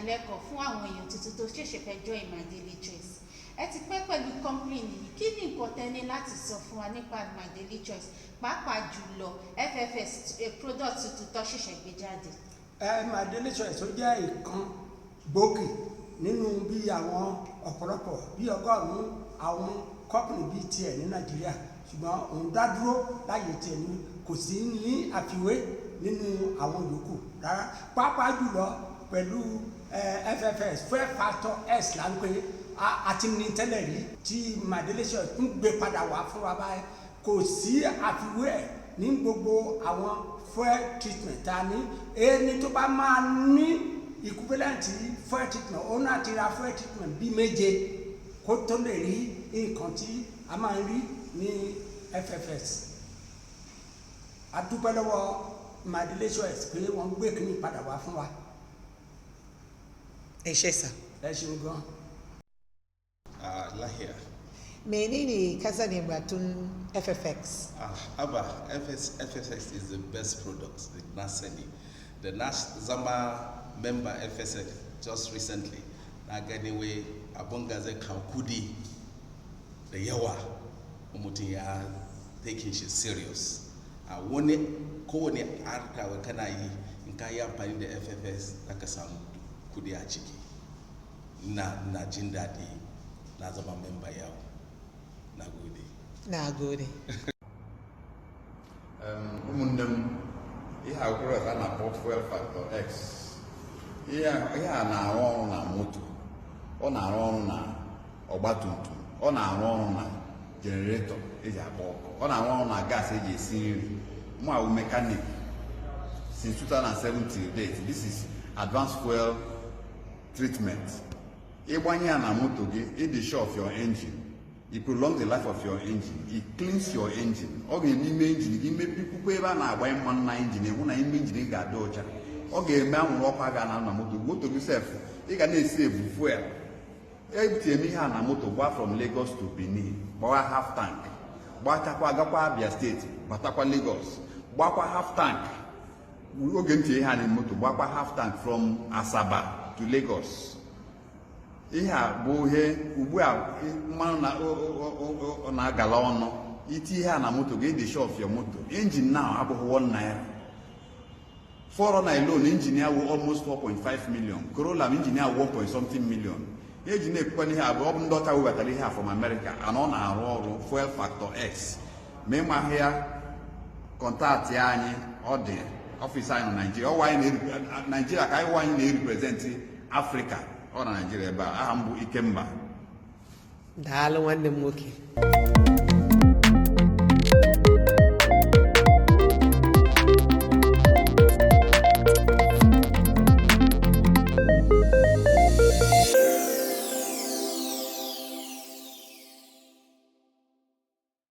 ìdánilẹ́kọ̀ọ́ fún àwọn èèyàn tuntun tó ṣẹ̀ṣẹ̀ fẹ́ join My Daily Choice. Ẹ ti pẹ́ pẹ̀lú company yìí, kí ni nǹkan tẹ́ ní láti sọ fún wa nípa My Daily Choice pàápàá jùlọ FFS product tuntun tó ṣẹ̀ṣẹ̀ gbé jáde? My Daily Choice ó jẹ́ ìkan gbòógì nínú bí àwọn ọ̀pọ̀lọpọ̀ bí ọgọ́rùn-ún àwọn company bíi tiẹ̀ ní Nàìjíríà, ṣùgbọ́n òun dá dúró láyé tiẹ̀ ní kò sí ní àfiwé nínú àwọn yòókù rárá, pàápàá jùlọ pẹ̀lú FFS Fuel Factor S là ń pè àti ní tẹ́lẹ̀ rí tí My Daily Choice ń gbé padà wá fún wa báyìí, kò sí àfiwé ẹ̀ ní gbogbo àwọn fuel treatment ta ní ẹni tó bá máa ní equivalent fuel treatment ó náà ti ra fuel treatment bí méje kó tó lè rí nǹkan tí a máa ń rí ní FFS. A dúpẹ́ lọ́wọ́ My Daily Choice pé wọ́n gbé kíní padà wá fún wa. Ẹ ṣé sà. Ẹ ṣeun gan. Lahiya. Menene ka sani batun FFX? Abba, FFX is the best product, the Nasani. The Zama member FFX just recently, Naganiwe, Abongaze Kankudi, the Yawa, Umuti ya taking shit serious. Wone kone arka wakana yi nkaya pani the FFS nakasam kudi achiki. Na jindadi na zama member yao. Nagode. Umundum, ihe akwụkwọ ka na-akpọ Fuel Factor X. Ihe a na-arụ ọrụ na moto, ọ na-arụ ọrụ na ọgbatumtum, ọ na-arụ ọrụ na generator eji akpọ ọkụ, ọ na-arụ ọrụ na gas eji esi nri. Mụ awụ mechanic since 2007 till date. This is advanced fuel treatment. Ịgbanye ya na moto gị, it is sure of your engine. It prolongs the life of your engine. It cleans your engine. Okay, n'ime engine gị mebi puku ebe a na-agba mmanụ na engine ịhụ na ime engine ga-adị ọcha. Ọ ga-eme anwụrụ ọkụ a ga-ana na moto gị sef ị ga na-esi ebu fuel. Ebutere m ihe a na moto gba from Lagos to Benin, gbawa half tank, gbachakwa agakwa Abia State, batakwa Lagos, gbakwa half tank. Oge ntị ihe a na moto gbakwa half tank from Asaba to Lagos. Ihe a bụ ihe ugbu a mmanụ na-agala ọnụ iti ihe a na moto ga-ede shop your moto. Engine now abụghị 1 naira. For na alone engine ya wụ almost 4.5 million. Corolla engine ya 1.something million. Engine ekukwa ihe a bụ ọ bụ ndọta webatara ihe a from America and ọ na-arụ ọrụ Fuel Factor X. Ma ịma ahịa kọntaktị anyị ọ dị ọfịs anyị na Nigeria. Ọwa anyị na Nigeria ka anyị na-represent Africa. Ọ na Nigeria ebe a aha m bụ Ikemba. Daalụ nwanne m nwoke.